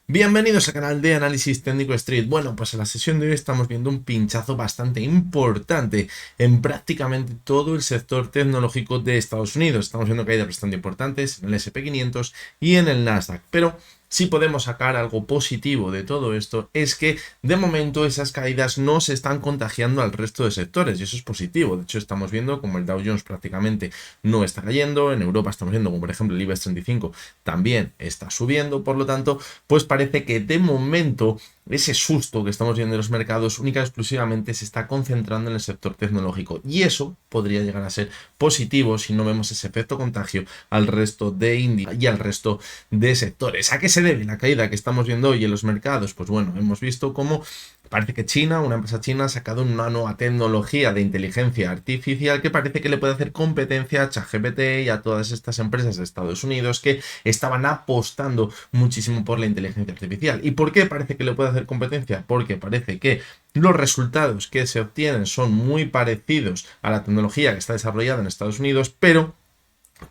Bienvenidos al canal de Análisis Técnico Street. Bueno, pues en la sesión de hoy estamos viendo un pinchazo bastante importante en prácticamente todo el sector tecnológico de Estados Unidos. Estamos viendo caídas bastante importantes en el S&P 500 y en el Nasdaq, pero si podemos sacar algo positivo de todo esto es que de momento esas caídas no se están contagiando al resto de sectores y eso es positivo. De hecho estamos viendo como el Dow Jones prácticamente no está cayendo, en Europa estamos viendo como por ejemplo el IBEX 35 también está subiendo, por lo tanto pues parece que de momento ese susto que estamos viendo en los mercados única y exclusivamente se está concentrando en el sector tecnológico y eso podría llegar a ser positivo si no vemos ese efecto contagio al resto de índices y al resto de sectores. ¿A qué se debe la caída que estamos viendo hoy en los mercados? Pues bueno, hemos visto cómo parece que China, una empresa china, ha sacado una nueva tecnología de inteligencia artificial que parece que le puede hacer competencia a ChatGPT y a todas estas empresas de Estados Unidos que estaban apostando muchísimo por la inteligencia artificial. ¿Y por qué parece que le puede hacer competencia? Porque parece que los resultados que se obtienen son muy parecidos a la tecnología que está desarrollada en Estados Unidos, pero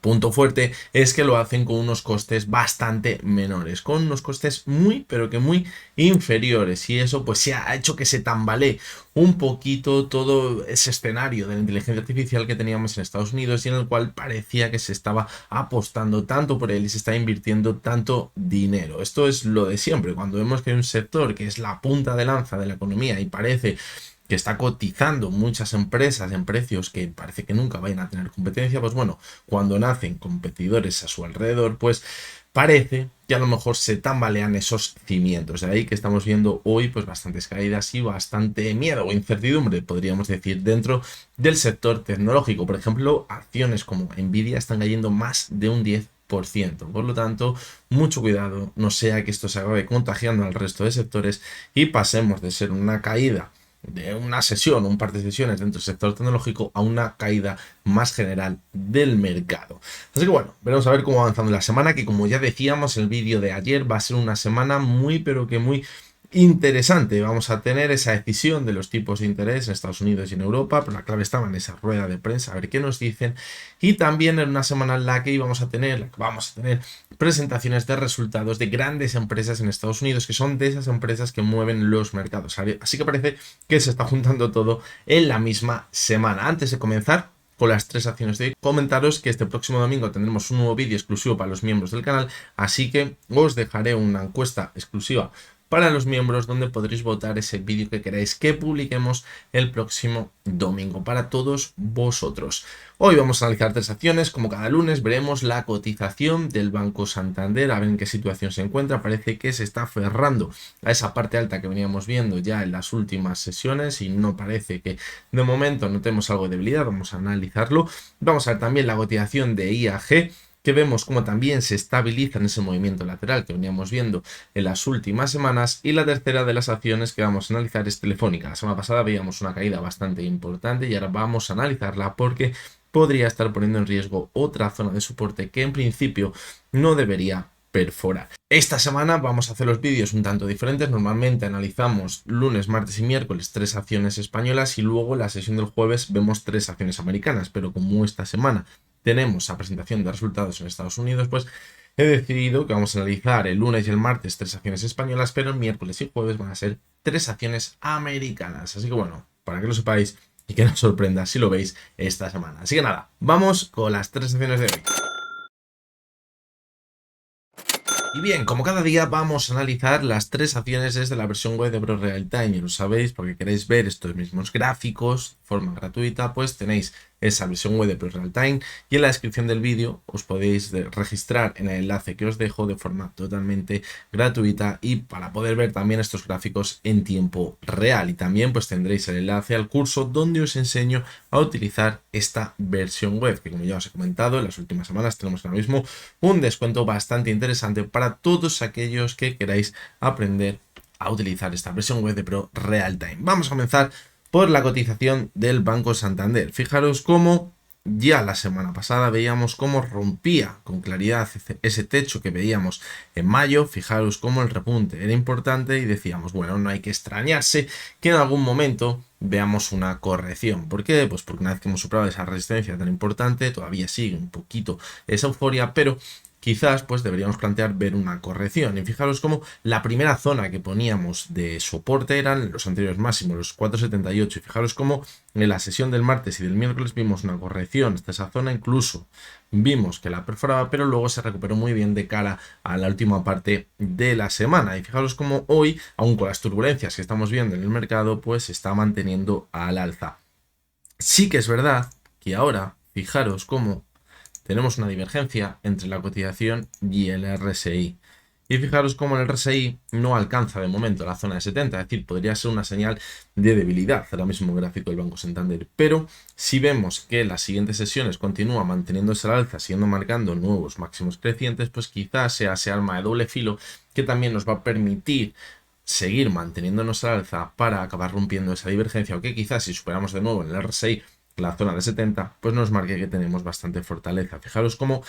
punto fuerte es que lo hacen con unos costes bastante menores, con unos costes muy, pero que muy inferiores. Y eso pues se ha hecho que se tambalee un poquito todo ese escenario de la inteligencia artificial que teníamos en Estados Unidos y en el cual parecía que se estaba apostando tanto por él y se está invirtiendo tanto dinero. Esto es lo de siempre. Cuando vemos que hay un sector que es la punta de lanza de la economía y parece que está cotizando muchas empresas en precios que parece que nunca vayan a tener competencia, pues bueno, cuando nacen competidores a su alrededor, pues parece que a lo mejor se tambalean esos cimientos. De ahí que estamos viendo hoy pues bastantes caídas y bastante miedo o incertidumbre, podríamos decir, dentro del sector tecnológico. Por ejemplo, acciones como Nvidia están cayendo más de un 10%. Por lo tanto, mucho cuidado, no sea que esto se acabe contagiando al resto de sectores y pasemos de ser una caída de una sesión, un par de sesiones dentro del sector tecnológico a una caída más general del mercado. Así que bueno, veremos a ver cómo va avanzando la semana, que como ya decíamos en el vídeo de ayer, va a ser una semana muy pero que muy interesante. Vamos a tener esa decisión de los tipos de interés en Estados Unidos y en Europa, pero la clave estaba en esa rueda de prensa, a ver qué nos dicen. Y también en una semana en la que vamos a tener presentaciones de resultados de grandes empresas en Estados Unidos, que son de esas empresas que mueven los mercados. Así que parece que se está juntando todo en la misma semana. Antes de comenzar con las tres acciones de hoy, comentaros que este próximo domingo tendremos un nuevo vídeo exclusivo para los miembros del canal, así que os dejaré una encuesta exclusiva para los miembros donde podréis votar ese vídeo que queráis que publiquemos el próximo domingo para todos vosotros. Hoy vamos a analizar tres acciones, como cada lunes veremos la cotización del Banco Santander, a ver en qué situación se encuentra. Parece que se está aferrando a esa parte alta que veníamos viendo ya en las últimas sesiones y no parece que de momento notemos algo de debilidad, vamos a analizarlo. Vamos a ver también la cotización de IAG, que vemos como también se estabiliza en ese movimiento lateral que veníamos viendo en las últimas semanas. Y la tercera de las acciones que vamos a analizar es Telefónica. La semana pasada veíamos una caída bastante importante y ahora vamos a analizarla porque podría estar poniendo en riesgo otra zona de soporte que en principio no debería perforar. Esta semana vamos a hacer los vídeos un tanto diferentes. Normalmente analizamos lunes, martes y miércoles tres acciones españolas y luego la sesión del jueves vemos tres acciones americanas, pero como esta semana tenemos la presentación de resultados en Estados Unidos, pues he decidido que vamos a analizar el lunes y el martes tres acciones españolas, pero el miércoles y jueves van a ser tres acciones americanas. Así que bueno, para que lo sepáis y que no os sorprenda si lo veis esta semana. Así que nada, vamos con las tres acciones de hoy. Y bien, como cada día vamos a analizar las tres acciones desde la versión web de Bro Real Time. Y lo sabéis, porque queréis ver estos mismos gráficos de forma gratuita, pues tenéis esa versión web de Bro Real Time y en la descripción del vídeo os podéis registrar en el enlace que os dejo de forma totalmente gratuita y para poder ver también estos gráficos en tiempo real. Y también pues tendréis el enlace al curso donde os enseño a utilizar esta versión web, que como ya os he comentado en las últimas semanas tenemos ahora mismo un descuento bastante interesante para todos aquellos que queráis aprender a utilizar esta versión web de Bro Real Time. Vamos a comenzar por la cotización del Banco Santander. Fijaros cómo ya la semana pasada veíamos cómo rompía con claridad ese techo que veíamos en mayo. Fijaros cómo el repunte era importante y decíamos, bueno, no hay que extrañarse que en algún momento veamos una corrección. ¿Por qué? Pues porque una vez que hemos superado esa resistencia tan importante, todavía sigue un poquito esa euforia, pero quizás pues deberíamos plantear ver una corrección. Y fijaros cómo la primera zona que poníamos de soporte eran los anteriores máximos, los 4,78. Y fijaros cómo en la sesión del martes y del miércoles vimos una corrección hasta esa zona, incluso vimos que la perforaba, pero luego se recuperó muy bien de cara a la última parte de la semana. Y fijaros cómo hoy, aun con las turbulencias que estamos viendo en el mercado, pues se está manteniendo al alza. Sí que es verdad que ahora, fijaros cómo tenemos una divergencia entre la cotización y el RSI. Y fijaros cómo el RSI no alcanza de momento la zona de 70, es decir, podría ser una señal de debilidad ahora mismo el gráfico del Banco Santander. Pero si vemos que las siguientes sesiones continúa manteniéndose al alza, siguiendo marcando nuevos máximos crecientes, pues quizás sea ese arma de doble filo que también nos va a permitir seguir manteniéndonos al alza para acabar rompiendo esa divergencia, o que quizás si superamos de nuevo en el RSI la zona de 70, pues nos marque que tenemos bastante fortaleza. Fijaros cómo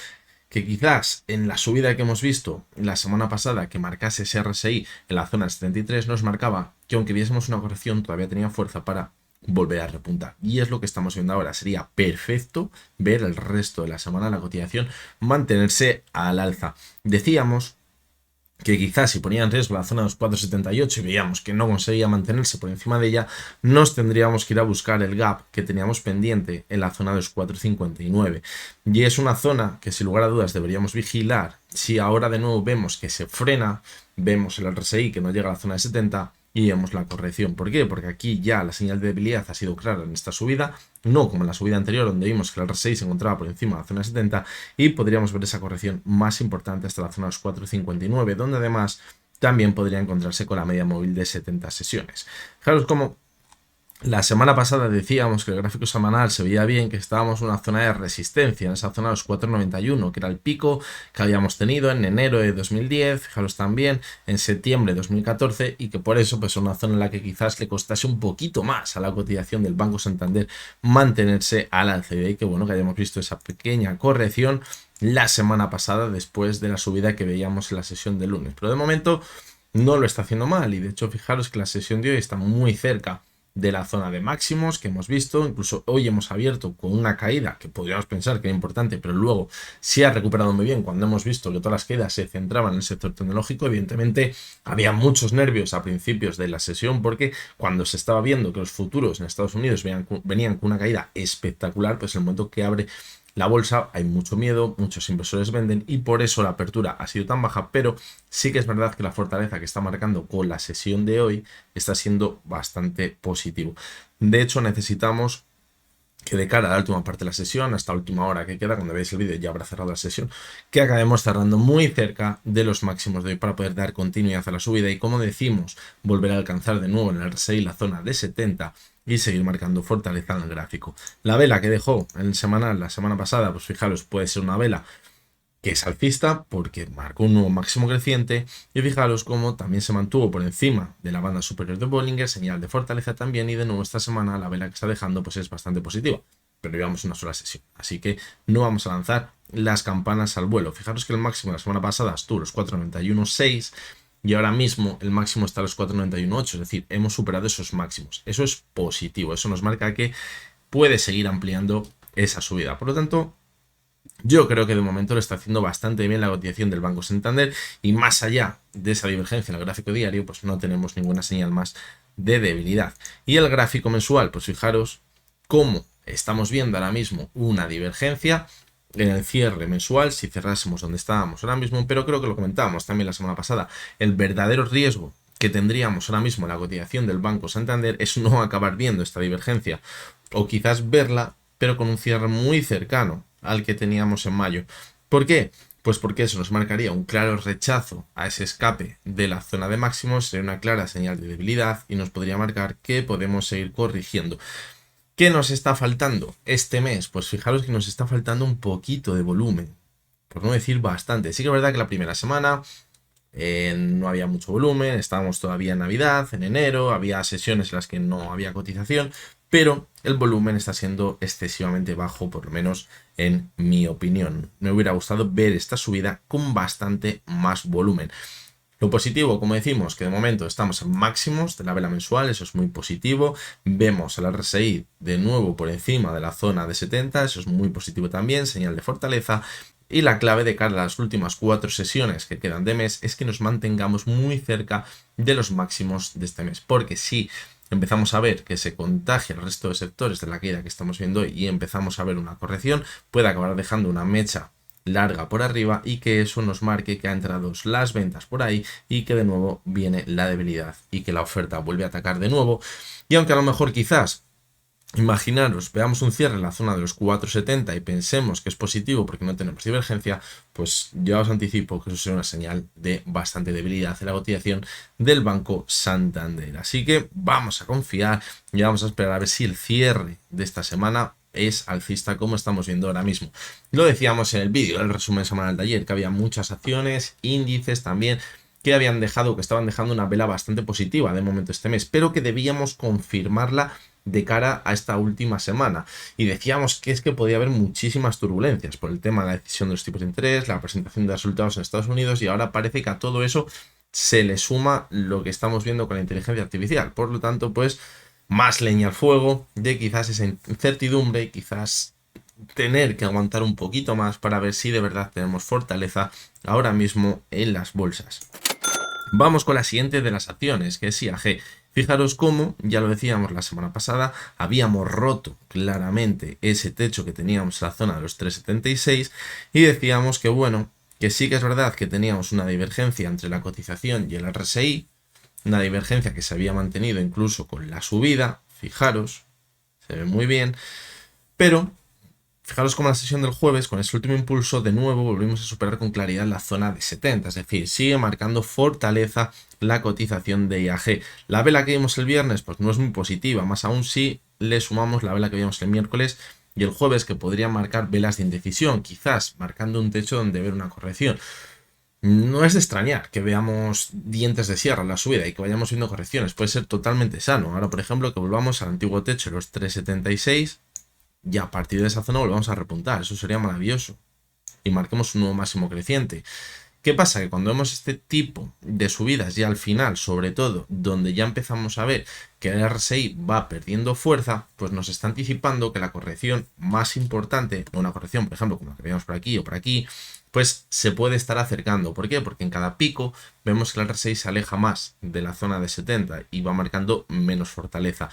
que quizás en la subida que hemos visto la semana pasada, que marcase ese RSI en la zona de 73, nos marcaba que aunque viésemos una corrección todavía tenía fuerza para volver a repuntar. Y es lo que estamos viendo ahora. Sería perfecto ver el resto de la semana la cotización mantenerse al alza. Decíamos que quizás si ponía en riesgo la zona de los 4,78 y veíamos que no conseguía mantenerse por encima de ella, nos tendríamos que ir a buscar el gap que teníamos pendiente en la zona de los 4,59. Y es una zona que sin lugar a dudas deberíamos vigilar. Si ahora de nuevo vemos que se frena, vemos el RSI que no llega a la zona de 70 y vemos la corrección. ¿Por qué? Porque aquí ya la señal de debilidad ha sido clara en esta subida, no como en la subida anterior donde vimos que el RSI se encontraba por encima de la zona de 70, y podríamos ver esa corrección más importante hasta la zona de los 4,59, donde además también podría encontrarse con la media móvil de 70 sesiones. Fijaros cómo la semana pasada decíamos que el gráfico semanal se veía bien, que estábamos en una zona de resistencia, en esa zona de los 4,91, que era el pico que habíamos tenido en enero de 2010, fijaros también, en septiembre de 2014, y que por eso pues es una zona en la que quizás le costase un poquito más a la cotización del Banco Santander mantenerse al alza. Y de ahí que bueno que hayamos visto esa pequeña corrección la semana pasada después de la subida que veíamos en la sesión de lunes. Pero de momento no lo está haciendo mal, y de hecho fijaros que la sesión de hoy está muy cerca de la zona de máximos que hemos visto. Incluso hoy hemos abierto con una caída que podríamos pensar que era importante, pero luego se ha recuperado muy bien cuando hemos visto que todas las caídas se centraban en el sector tecnológico. Evidentemente había muchos nervios a principios de la sesión, porque cuando se estaba viendo que los futuros en Estados Unidos venían con una caída espectacular, pues en el momento que abre la bolsa hay mucho miedo, muchos inversores venden, y por eso la apertura ha sido tan baja. Pero sí que es verdad que la fortaleza que está marcando con la sesión de hoy está siendo bastante positivo. De hecho, necesitamos que de cara a la última parte de la sesión, hasta la última hora que queda, cuando veáis el vídeo ya habrá cerrado la sesión, que acabemos cerrando muy cerca de los máximos de hoy para poder dar continuidad a la subida y, como decimos, volver a alcanzar de nuevo en el RSI la zona de 70 y seguir marcando fortaleza en el gráfico. La vela que dejó en el semanal la semana pasada, pues fijaros, puede ser una vela que es alcista porque marcó un nuevo máximo creciente, y fijaros cómo también se mantuvo por encima de la banda superior de Bollinger, señal de fortaleza también. Y de nuevo esta semana la vela que está dejando pues es bastante positiva, pero llevamos una sola sesión, así que no vamos a lanzar las campanas al vuelo. Fijaros que el máximo la semana pasada estuvo los 4,91,6 y ahora mismo el máximo está a los 4,91,8, es decir, hemos superado esos máximos. Eso es positivo, eso nos marca que puede seguir ampliando esa subida. Por lo tanto, yo creo que de momento lo está haciendo bastante bien la cotización del Banco Santander, y más allá de esa divergencia en el gráfico diario, pues no tenemos ninguna señal más de debilidad. Y el gráfico mensual, pues fijaros cómo estamos viendo ahora mismo una divergencia en el cierre mensual si cerrásemos donde estábamos ahora mismo, pero creo que lo comentábamos también la semana pasada, el verdadero riesgo que tendríamos ahora mismo en la cotización del Banco Santander es no acabar viendo esta divergencia, o quizás verla pero con un cierre muy cercano al que teníamos en mayo. ¿Por qué? Pues porque eso nos marcaría un claro rechazo a ese escape de la zona de máximos, sería una clara señal de debilidad y nos podría marcar que podemos seguir corrigiendo. ¿Qué nos está faltando este mes? Pues fijaros que nos está faltando un poquito de volumen, por no decir bastante. Sí que es verdad que la primera semana no había mucho volumen, estábamos todavía en Navidad, en enero, había sesiones en las que no había cotización, pero el volumen está siendo excesivamente bajo, por lo menos en mi opinión. Me hubiera gustado ver esta subida con bastante más volumen. Lo positivo, como decimos, que de momento estamos en máximos de la vela mensual, eso es muy positivo. Vemos el RSI de nuevo por encima de la zona de 70, eso es muy positivo también, señal de fortaleza. Y la clave de cara a las últimas 4 sesiones que quedan de mes es que nos mantengamos muy cerca de los máximos de este mes. Porque si empezamos a ver que se contagia el resto de sectores de la caída que estamos viendo hoy y empezamos a ver una corrección, puede acabar dejando una mecha larga por arriba y que eso nos marque que ha entrado las ventas por ahí y que de nuevo viene la debilidad y que la oferta vuelve a atacar de nuevo. Y aunque a lo mejor quizás, imaginaros, veamos un cierre en la zona de los 4,70 y pensemos que es positivo porque no tenemos divergencia, pues ya os anticipo que eso será una señal de bastante debilidad en la cotización del Banco Santander. Así que vamos a confiar y vamos a esperar a ver si el cierre de esta semana es alcista como estamos viendo ahora mismo. Lo decíamos en el vídeo, el resumen semanal de ayer, que había muchas acciones, índices también, que estaban dejando una vela bastante positiva de momento este mes, pero que debíamos confirmarla de cara a esta última semana. Y decíamos que es que podía haber muchísimas turbulencias por el tema de la decisión de los tipos de interés, la presentación de resultados en Estados Unidos, y ahora parece que a todo eso se le suma lo que estamos viendo con la inteligencia artificial. Por lo tanto, pues más leña al fuego de quizás esa incertidumbre y quizás tener que aguantar un poquito más para ver si de verdad tenemos fortaleza ahora mismo en las bolsas. Vamos con la siguiente de las acciones, que es IAG. Fijaros cómo, ya lo decíamos la semana pasada, habíamos roto claramente ese techo que teníamos en la zona de los 3,76 y decíamos que bueno, que sí que es verdad que teníamos una divergencia entre la cotización y el RSI, una divergencia que se había mantenido incluso con la subida, fijaros, se ve muy bien, pero fijaros como la sesión del jueves, con ese último impulso, de nuevo volvimos a superar con claridad la zona de 70, es decir, sigue marcando fortaleza la cotización de IAG. La vela que vimos el viernes pues no es muy positiva, más aún si le sumamos la vela que vimos el miércoles y el jueves, que podría marcar velas de indecisión, quizás marcando un techo donde ver una corrección. No es de extrañar que veamos dientes de sierra en la subida y que vayamos viendo correcciones, puede ser totalmente sano. Ahora, por ejemplo, que volvamos al antiguo techo de los 3,76 y a partir de esa zona volvamos a repuntar, eso sería maravilloso. Y marquemos un nuevo máximo creciente. ¿Qué pasa? Que cuando vemos este tipo de subidas ya al final, sobre todo, donde ya empezamos a ver que el RSI va perdiendo fuerza, pues nos está anticipando que la corrección más importante, una corrección, por ejemplo, como la que veíamos por aquí o por aquí, pues se puede estar acercando. ¿Por qué? Porque en cada pico vemos que el RSI se aleja más de la zona de 70 y va marcando menos fortaleza.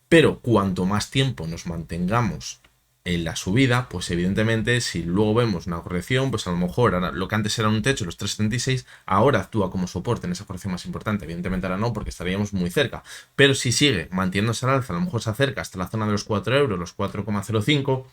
Pero cuanto más tiempo nos mantengamos en la subida, pues evidentemente si luego vemos una corrección, pues a lo mejor ahora, lo que antes era un techo, los 3,76, ahora actúa como soporte en esa corrección más importante. Evidentemente ahora no, porque estaríamos muy cerca. Pero si sigue manteniéndose al alza, a lo mejor se acerca hasta la zona de los 4 euros, los 4,05,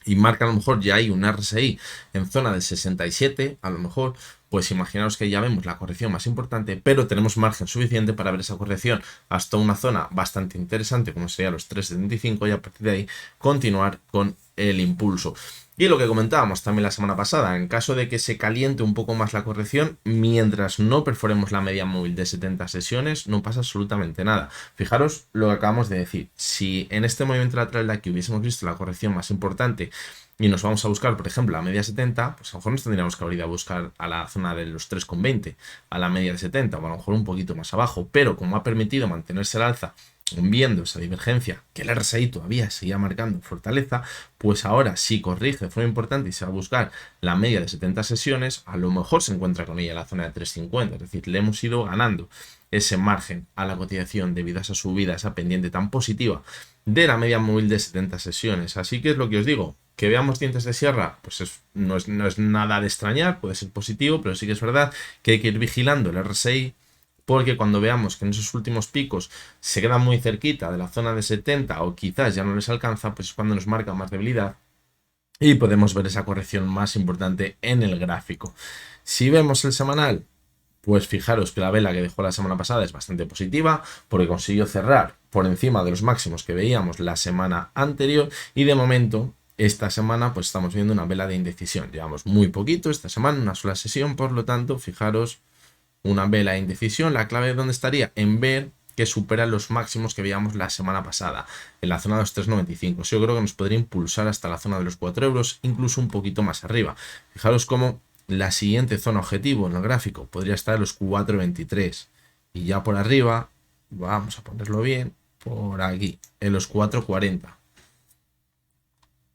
y marca a lo mejor ya hay un RSI en zona de 67, a lo mejor, pues imaginaos que ya vemos la corrección más importante, pero tenemos margen suficiente para ver esa corrección hasta una zona bastante interesante, como sería los 3,75, y a partir de ahí continuar con el impulso. Y lo que comentábamos también la semana pasada, en caso de que se caliente un poco más la corrección, mientras no perforemos la media móvil de 70 sesiones, no pasa absolutamente nada. Fijaros lo que acabamos de decir. Si en este movimiento lateral de aquí hubiésemos visto la corrección más importante y nos vamos a buscar, por ejemplo, la media 70, pues a lo mejor nos tendríamos que abrir a buscar a la zona de los 3,20, a la media de 70, o a lo mejor un poquito más abajo, pero como ha permitido mantenerse al alza, viendo esa divergencia, que el RSI todavía seguía marcando fortaleza, pues ahora si corrige de forma importante y se va a buscar la media de 70 sesiones, a lo mejor se encuentra con ella en la zona de 3,50, es decir, le hemos ido ganando ese margen a la cotización debido a esa subida, esa pendiente tan positiva de la media móvil de 70 sesiones. Así que es lo que os digo, que veamos dientes de sierra, pues no es nada de extrañar, puede ser positivo, pero sí que es verdad que hay que ir vigilando el RSI, porque cuando veamos que en esos últimos picos se queda muy cerquita de la zona de 70 o quizás ya no les alcanza, pues es cuando nos marca más debilidad y podemos ver esa corrección más importante en el gráfico. Si vemos el semanal, pues fijaros que la vela que dejó la semana pasada es bastante positiva porque consiguió cerrar por encima de los máximos que veíamos la semana anterior y de momento esta semana pues estamos viendo una vela de indecisión. Llevamos muy poquito esta semana, una sola sesión, por lo tanto fijaros una vela de indecisión. La clave de dónde estaría en ver que supera los máximos que veíamos la semana pasada en la zona de los 3,95. Yo creo que nos podría impulsar hasta la zona de los 4 euros, incluso un poquito más arriba. Fijaros cómo la siguiente zona objetivo en el gráfico podría estar en los 4,23 y ya por arriba, vamos a ponerlo bien, por aquí, en los 4,40.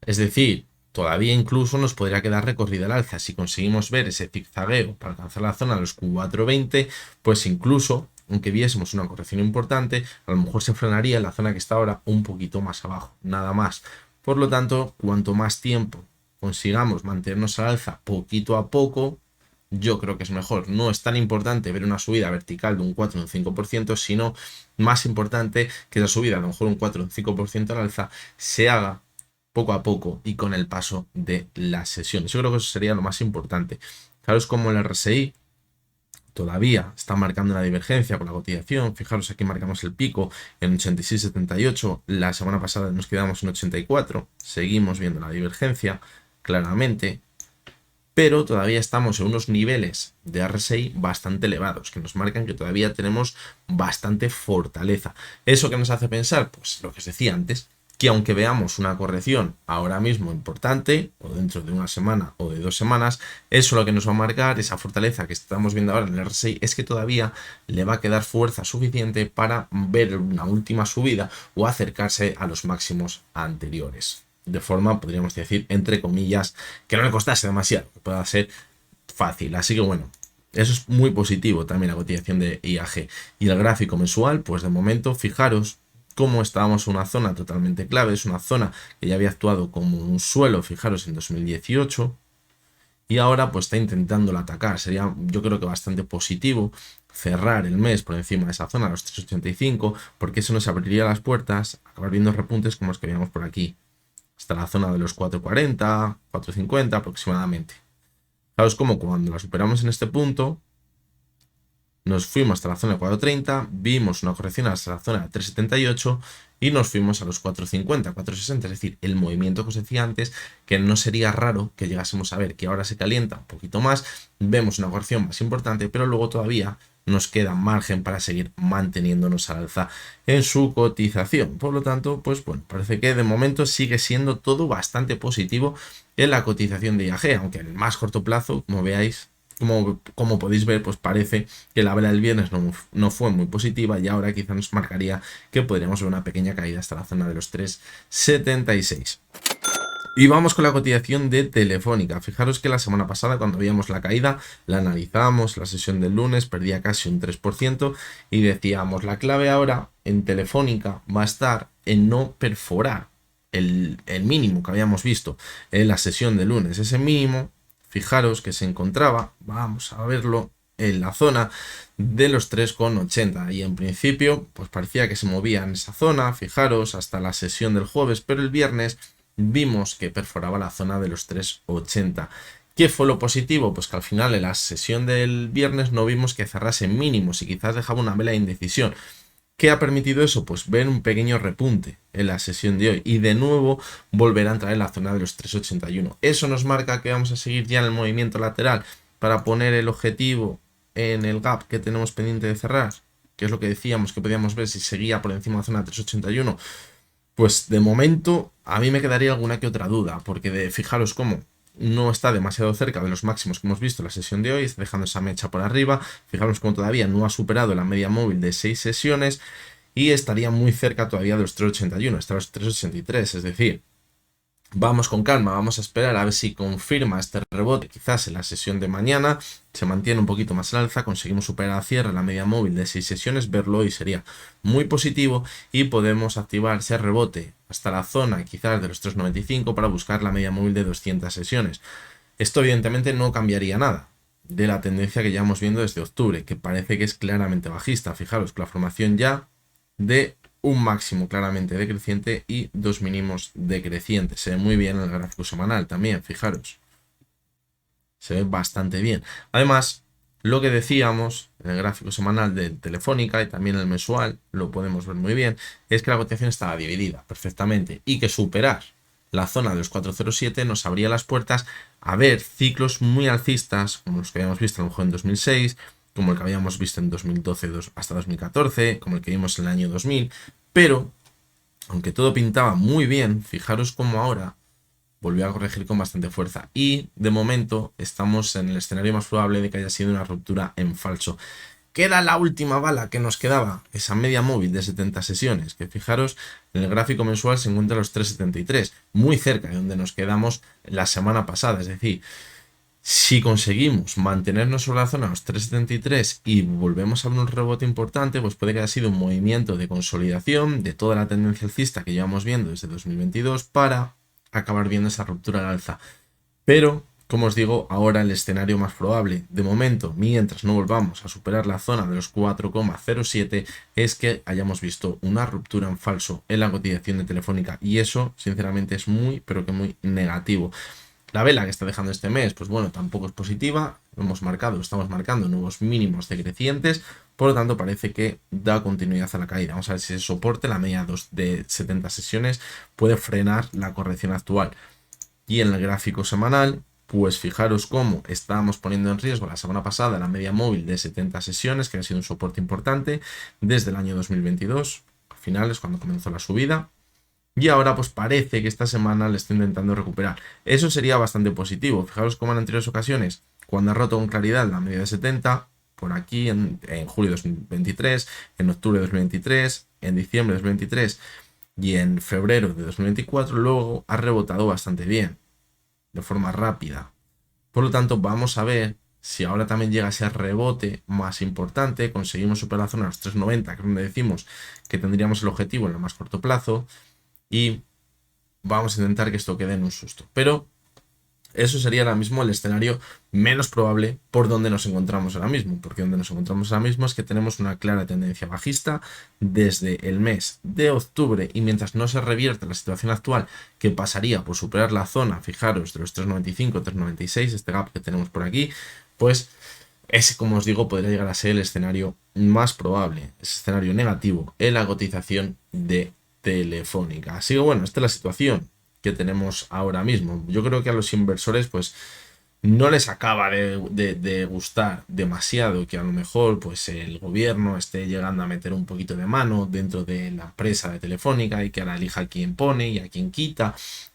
Es decir, todavía incluso nos podría quedar recorrida al alza. Si conseguimos ver ese zigzagueo para alcanzar la zona de los 4.20, pues incluso, aunque viésemos una corrección importante, a lo mejor se frenaría en la zona que está ahora un poquito más abajo, nada más. Por lo tanto, cuanto más tiempo consigamos mantenernos al alza poquito a poco, yo creo que es mejor. No es tan importante ver una subida vertical de un 4 o un 5%, sino más importante que esa subida, a lo mejor un 4 o un 5% al alza, se haga poco a poco y con el paso de las sesiones. Yo creo que eso sería lo más importante. Fijaros como el RSI todavía está marcando una divergencia con la cotización. Fijaros, aquí marcamos el pico en 86,78. La semana pasada nos quedamos en 84. Seguimos viendo la divergencia claramente, pero todavía estamos en unos niveles de RSI bastante elevados, que nos marcan que todavía tenemos bastante fortaleza. ¿Eso qué nos hace pensar? Pues lo que os decía antes, que aunque veamos una corrección ahora mismo importante, o dentro de una semana o de 2 semanas, eso lo que nos va a marcar, esa fortaleza que estamos viendo ahora en el RSI, es que todavía le va a quedar fuerza suficiente para ver una última subida o acercarse a los máximos anteriores. De forma, podríamos decir, entre comillas, que no le costase demasiado, que pueda ser fácil. Así que bueno, eso es muy positivo también la cotización de IAG. Y el gráfico mensual, pues de momento, fijaros cómo estábamos en una zona totalmente clave. Es una zona que ya había actuado como un suelo, fijaros, en 2018. Y ahora pues está intentando atacar. Sería, yo creo que bastante positivo cerrar el mes por encima de esa zona, los 3,85, porque eso nos abriría las puertas, acabar viendo repuntes como los que veíamos por aquí, hasta la zona de los 4.40, 4.50 aproximadamente. Claro, es como cuando la superamos en este punto, nos fuimos hasta la zona de 4.30, vimos una corrección hasta la zona de 3.78 y nos fuimos a los 4.50, 4.60, es decir, el movimiento que os decía antes, que no sería raro que llegásemos a ver que ahora se calienta un poquito más, vemos una corrección más importante, pero luego todavía nos queda margen para seguir manteniéndonos al alza en su cotización. Por lo tanto, pues bueno, parece que de momento sigue siendo todo bastante positivo en la cotización de IAG, aunque en el más corto plazo, como veáis, como podéis ver, pues parece que la vela del viernes no fue muy positiva y ahora quizá nos marcaría que podríamos ver una pequeña caída hasta la zona de los 3,76. Y vamos con la cotización de Telefónica. Fijaros que la semana pasada, cuando veíamos la caída, la analizábamos, la sesión del lunes perdía casi un 3% y decíamos, la clave ahora en Telefónica va a estar en no perforar el mínimo que habíamos visto en la sesión del lunes. Ese mínimo, fijaros que se encontraba, vamos a verlo, en la zona de los 3,80 y en principio pues parecía que se movía en esa zona, fijaros, hasta la sesión del jueves, pero el viernes vimos que perforaba la zona de los 3,80. ¿Qué fue lo positivo? Pues que al final en la sesión del viernes no vimos que cerrase mínimos y quizás dejaba una vela de indecisión. ¿Qué ha permitido eso? Pues ver un pequeño repunte en la sesión de hoy y de nuevo volver a entrar en la zona de los 3,81. Eso nos marca que vamos a seguir ya en el movimiento lateral para poner el objetivo en el gap que tenemos pendiente de cerrar, que es lo que decíamos que podíamos ver si seguía por encima de la zona de 3,81. Pues de momento a mí me quedaría alguna que otra duda, porque fijaros cómo no está demasiado cerca de los máximos que hemos visto en la sesión de hoy, está dejando esa mecha por arriba, fijaros cómo todavía no ha superado la media móvil de 6 sesiones y estaría muy cerca todavía de los 3,81, hasta los 3,83, es decir, vamos con calma, vamos a esperar a ver si confirma este rebote, quizás en la sesión de mañana se mantiene un poquito más al alza, conseguimos superar a cierre la media móvil de 6 sesiones, verlo hoy sería muy positivo y podemos activar ese rebote hasta la zona quizás de los 3,95 para buscar la media móvil de 200 sesiones. Esto evidentemente no cambiaría nada de la tendencia que llevamos viendo desde octubre, que parece que es claramente bajista. Fijaros con la formación ya de un máximo claramente decreciente y 2 mínimos decrecientes. Se ve muy bien en el gráfico semanal también, fijaros. Se ve bastante bien. Además, lo que decíamos en el gráfico semanal de Telefónica y también en el mensual, lo podemos ver muy bien, es que la cotización estaba dividida perfectamente y que superar la zona de los 4,07 nos abría las puertas a ver ciclos muy alcistas, como los que habíamos visto a lo mejor en 2006, como el que habíamos visto en 2012 hasta 2014, como el que vimos en el año 2000, pero aunque todo pintaba muy bien, fijaros cómo ahora volvió a corregir con bastante fuerza y de momento estamos en el escenario más probable de que haya sido una ruptura en falso. ¿Qué era la última bala que nos quedaba? Esa media móvil de 70 sesiones, que fijaros, en el gráfico mensual se encuentra a los 3,73, muy cerca de donde nos quedamos la semana pasada. Es decir, si conseguimos mantenernos sobre la zona de los 3,73 y volvemos a ver un rebote importante, pues puede que haya sido un movimiento de consolidación de toda la tendencia alcista que llevamos viendo desde 2022 para acabar viendo esa ruptura al alza. Pero, como os digo, ahora el escenario más probable, de momento, mientras no volvamos a superar la zona de los 4,07, es que hayamos visto una ruptura en falso en la cotización de Telefónica. Y eso, sinceramente, es muy, pero que muy negativo. La vela que está dejando este mes, pues bueno, tampoco es positiva. Estamos marcando nuevos mínimos decrecientes. Por lo tanto, parece que da continuidad a la caída. Vamos a ver si ese soporte, la media de 70 sesiones, puede frenar la corrección actual. Y en el gráfico semanal, pues fijaros cómo estábamos poniendo en riesgo la semana pasada la media móvil de 70 sesiones, que ha sido un soporte importante desde el año 2022, a finales, cuando comenzó la subida. Y ahora pues parece que esta semana le está intentando recuperar. Eso sería bastante positivo. Fijaros cómo en anteriores ocasiones, cuando ha roto con claridad la media de 70, por aquí en julio de 2023, en octubre de 2023, en diciembre de 2023 y en febrero de 2024, luego ha rebotado bastante bien, de forma rápida. Por lo tanto, vamos a ver si ahora también llega ese rebote más importante, conseguimos superar la zona de los 3,90, que es donde decimos que tendríamos el objetivo en el más corto plazo, y vamos a intentar que esto quede en un susto. Pero eso sería ahora mismo el escenario menos probable por donde nos encontramos ahora mismo, porque donde nos encontramos ahora mismo es que tenemos una clara tendencia bajista desde el mes de octubre, y mientras no se revierta la situación actual, que pasaría por superar la zona, fijaros, de los 3,95, 3,96, este gap que tenemos por aquí, pues ese, como os digo, podría llegar a ser el escenario más probable, ese escenario negativo en la cotización de Telefónica. Así que bueno, esta es la situación que tenemos ahora mismo. Yo creo que a los inversores pues no les acaba de gustar demasiado que a lo mejor pues el gobierno esté llegando a meter un poquito de mano dentro de la empresa de Telefónica y que ahora elija a quién pone y a quién quita.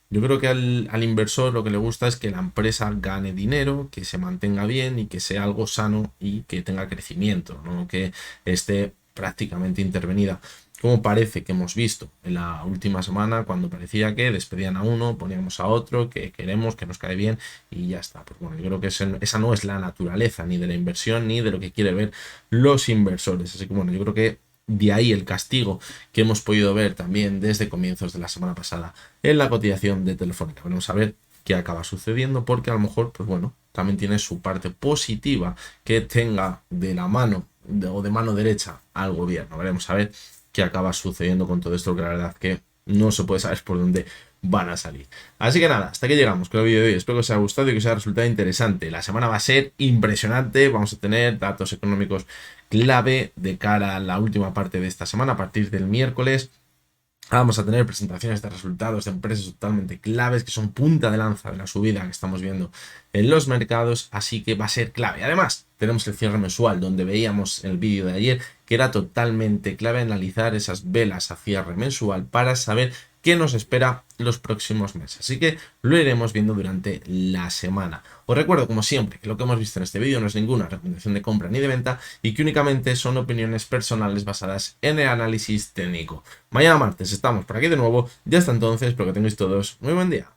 Yo creo que al inversor lo que le gusta es que la empresa gane dinero, que se mantenga bien y que sea algo sano y que tenga crecimiento, no que esté prácticamente intervenida, como parece que hemos visto en la última semana, cuando parecía que despedían a uno, poníamos a otro, que queremos, que nos cae bien y ya está. Pues bueno, yo creo que esa no es la naturaleza ni de la inversión ni de lo que quieren ver los inversores. Así que bueno, yo creo que de ahí el castigo que hemos podido ver también desde comienzos de la semana pasada en la cotización de Telefónica. Vamos a ver qué acaba sucediendo, porque a lo mejor, pues bueno, también tiene su parte positiva que tenga de la mano o de mano derecha al gobierno. Veremos a ver qué acaba sucediendo con todo esto, que la verdad que no se puede saber por dónde van a salir. Así que nada, hasta aquí llegamos con el vídeo de hoy. Espero que os haya gustado y que os haya resultado interesante. La semana va a ser impresionante. Vamos a tener datos económicos clave de cara a la última parte de esta semana, a partir del miércoles. Vamos a tener presentaciones de resultados de empresas totalmente claves que son punta de lanza de la subida que estamos viendo en los mercados, así que va a ser clave. Además, tenemos el cierre mensual, donde veíamos en el vídeo de ayer que era totalmente clave analizar esas velas a cierre mensual para saber qué nos espera los próximos meses. Así que lo iremos viendo durante la semana. Os recuerdo, como siempre, que lo que hemos visto en este vídeo no es ninguna recomendación de compra ni de venta y que únicamente son opiniones personales basadas en el análisis técnico. Mañana martes estamos por aquí de nuevo y hasta entonces espero que tengáis todos muy buen día.